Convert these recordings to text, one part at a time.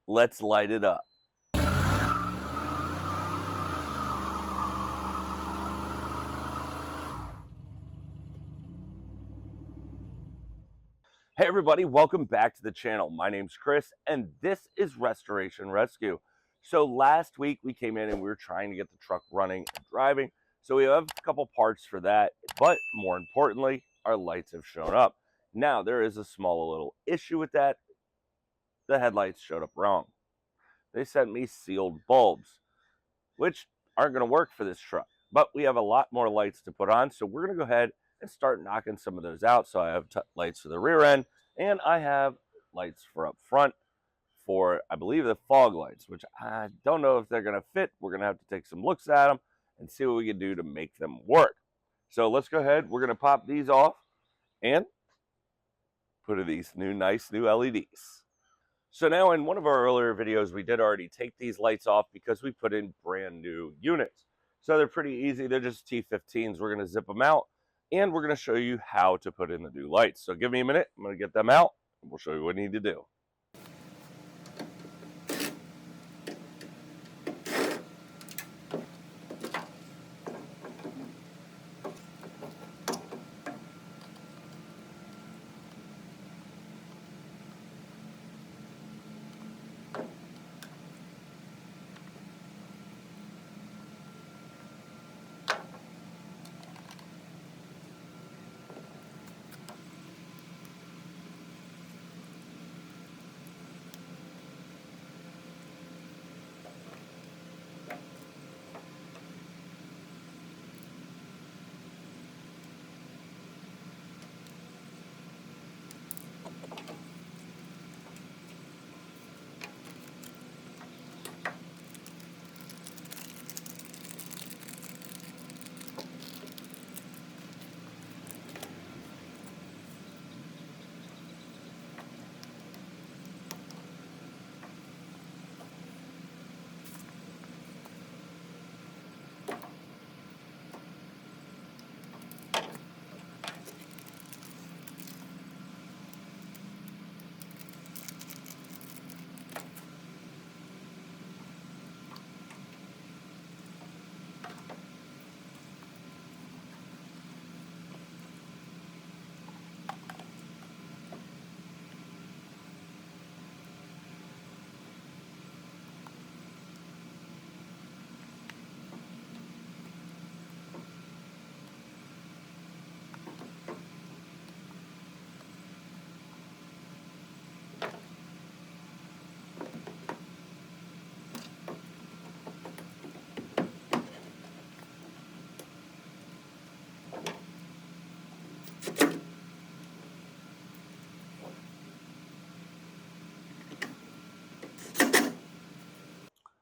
Let's light it up. Hey everybody, welcome back to the channel. My name's Chris and this is Restoration Rescue. So last week we came in and we were trying to get the truck running and driving. So we have a couple parts for that, but more importantly, our lights have shown up. Now there is a small little issue with that. The headlights showed up wrong. They sent me sealed bulbs, which aren't going to work for this truck. But we have a lot more lights to put on, so we're going to go ahead and start knocking some of those out. So I have lights for the rear end, and I have lights for up front for, I believe, the fog lights, which I don't know if they're going to fit. We're going to have to take some looks at them and see what we can do to make them work. So let's go ahead. We're going to pop these off and put in these nice new LEDs. So now in one of our earlier videos, we did already take these lights off because we put in brand new units. So they're pretty easy. They're just T15s. We're going to zip them out and we're going to show you how to put in the new lights. So give me a minute. I'm going to get them out and we'll show you what we need to do.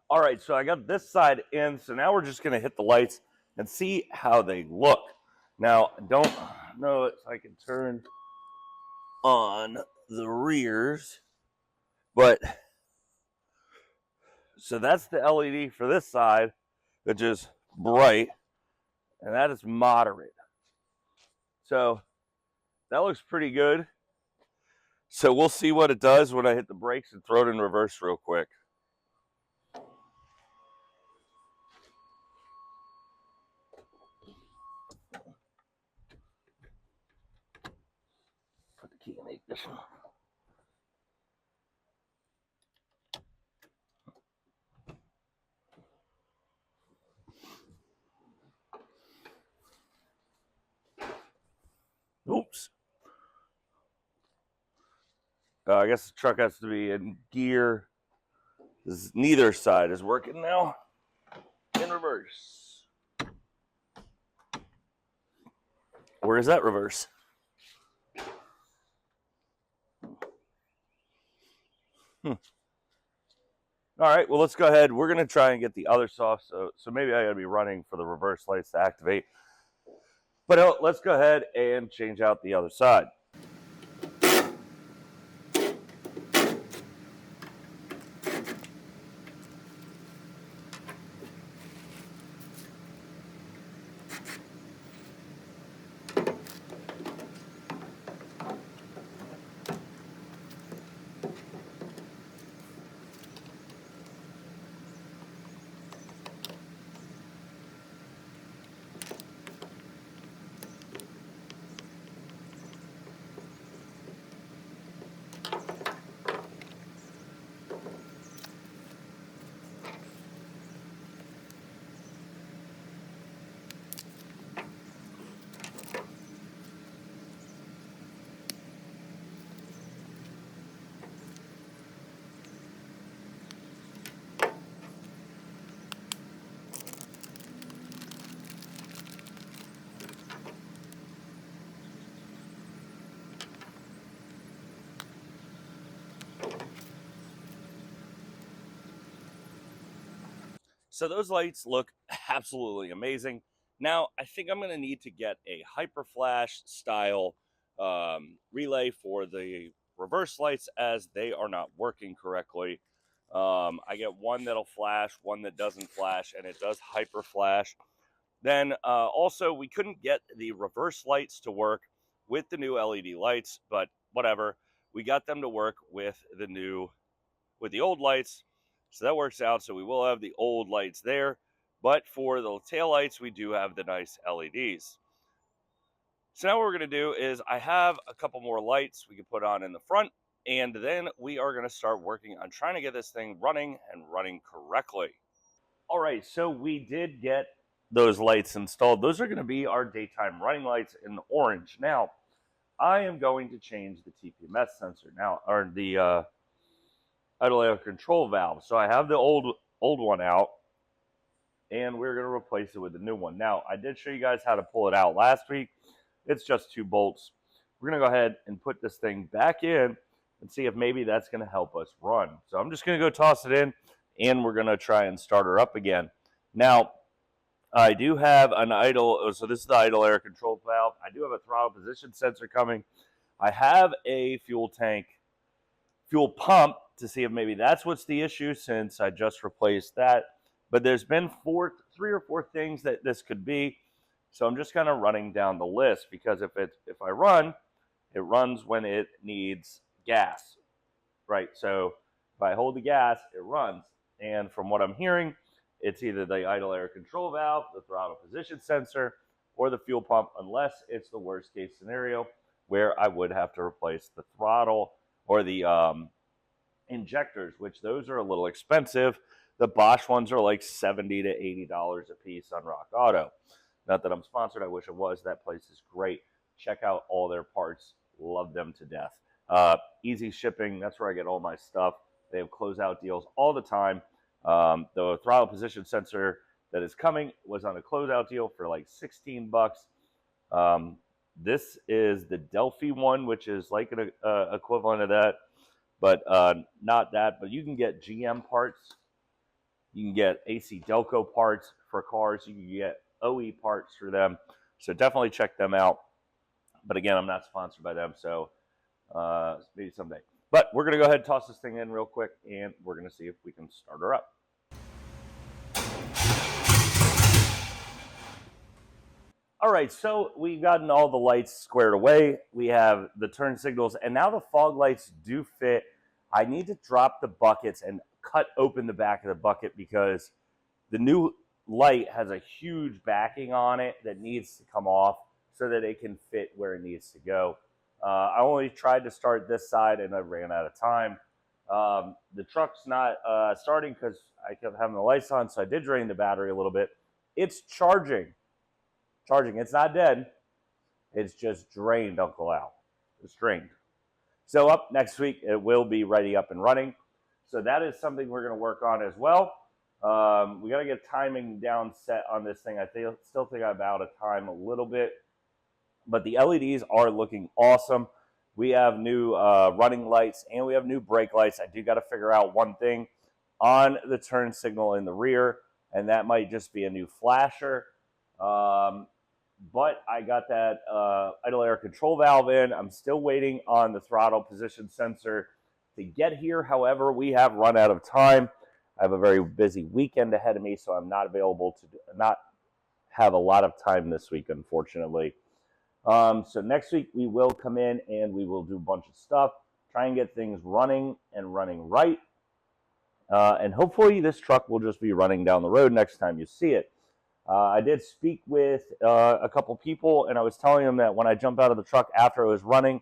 All right, so I got this side in, so now we're just going to hit the lights and see how they look. Now, I don't know if I can turn on the rears, but so that's the LED for this side, which is bright, and that is moderate. So that looks pretty good. So we'll see what it does when I hit the brakes and throw it in reverse real quick. Put the key in the ignition. Oops. I guess the truck has to be in gear. Neither side is working now. In reverse. Where is that reverse? All right, well, let's go ahead. We're going to try and get the other soft, so maybe I got to be running for the reverse lights to activate. But let's go ahead and change out the other side. So those lights look absolutely amazing. Now, I think I'm going to need to get a hyper flash style relay for the reverse lights, as they are not working correctly. I get one that'll flash, one that doesn't flash, and it does hyper flash. Then also, we couldn't get the reverse lights to work with the new LED lights, but whatever. We got them to work with the old lights, so that works out. So we will have the old lights there, but for the tail lights, we do have the nice LEDs. So now what we're going to do is I have a couple more lights we can put on in the front, and then we are going to start working on trying to get this thing running and running correctly. All right, so we did get those lights installed. Those are going to be our daytime running lights in the orange. Now, I am going to change the TPMS sensor now, or the idle air control valve. So I have the old one out, and we're going to replace it with the new one. Now, I did show you guys how to pull it out last week. It's just 2 bolts. We're going to go ahead and put this thing back in and see if maybe that's going to help us run. So I'm just going to go toss it in, and we're going to try and start her up again. Now, I do have an idle, so this is the idle air control valve. I do have a throttle position sensor coming. I have a fuel pump to see if maybe that's what's the issue, since I just replaced that. But there's been 3 or 4 things that this could be. So I'm just kind of running down the list, because if I run, it runs when it needs gas, right? So if I hold the gas, it runs. And from what I'm hearing, it's either the idle air control valve, the throttle position sensor, or the fuel pump, unless it's the worst case scenario where I would have to replace the throttle or the injectors, which those are a little expensive. The Bosch ones are like $70 to $80 a piece on Rock Auto. Not that I'm sponsored, I wish it was. That place is great. Check out all their parts. Love them to death. Easy shipping, that's where I get all my stuff. They have closeout deals all the time. The throttle position sensor that is coming was on a closeout deal for like 16 bucks. This is the Delphi one, which is like an equivalent of that, but not that. But you can get GM parts. You can get AC Delco parts for cars. You can get OE parts for them. So definitely check them out. But again, I'm not sponsored by them, so maybe someday. But we're going to go ahead and toss this thing in real quick, and we're going to see if we can start her up. All right, so we've gotten all the lights squared away. We have the turn signals, and now the fog lights do fit. I need to drop the buckets and cut open the back of the bucket, because the new light has a huge backing on it that needs to come off so that it can fit where it needs to go. I only tried to start this side, and I ran out of time. The truck's not starting because I kept having the lights on, so I did drain the battery a little bit. It's charging. It's not dead. It's just drained, Uncle Al. It's drained. So up next week, it will be ready, up and running. So that is something we're going to work on as well. We got to get timing down set on this thing. I still think I'm out of time a little bit. But the LEDs are looking awesome. We have new running lights, and we have new brake lights. I do got to figure out one thing on the turn signal in the rear, and that might just be a new flasher. But I got that idle air control valve in. I'm still waiting on the throttle position sensor to get here. However, we have run out of time. I have a very busy weekend ahead of me, so I'm not available to not have a lot of time this week, unfortunately. So next week we will come in and we will do a bunch of stuff, try and get things running and running right. And hopefully this truck will just be running down the road next time you see it. I did speak with a couple people, and I was telling them that when I jump out of the truck after it was running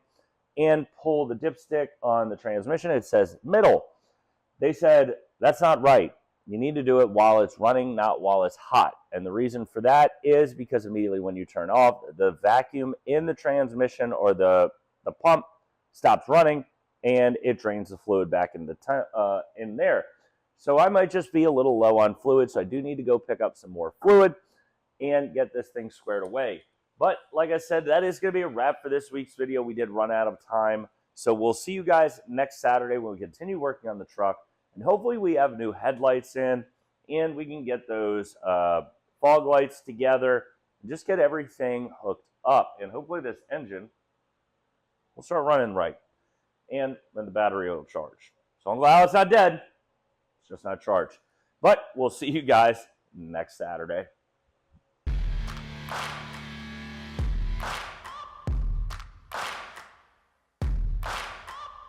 and pull the dipstick on the transmission, it says middle. They said, that's not right. You need to do it while it's running, not while it's hot. And the reason for that is because immediately when you turn off, the vacuum in the transmission or the pump stops running, and it drains the fluid back in there. So I might just be a little low on fluid, so I do need to go pick up some more fluid and get this thing squared away. But like I said, that is going to be a wrap for this week's video. We did run out of time. So we'll see you guys next Saturday when we continue working on the truck. And hopefully we have new headlights in and we can get those fog lights together and just get everything hooked up. And hopefully this engine will start running right, and then the battery will charge. So I'm glad it's not dead. It's just not charged. But we'll see you guys next Saturday.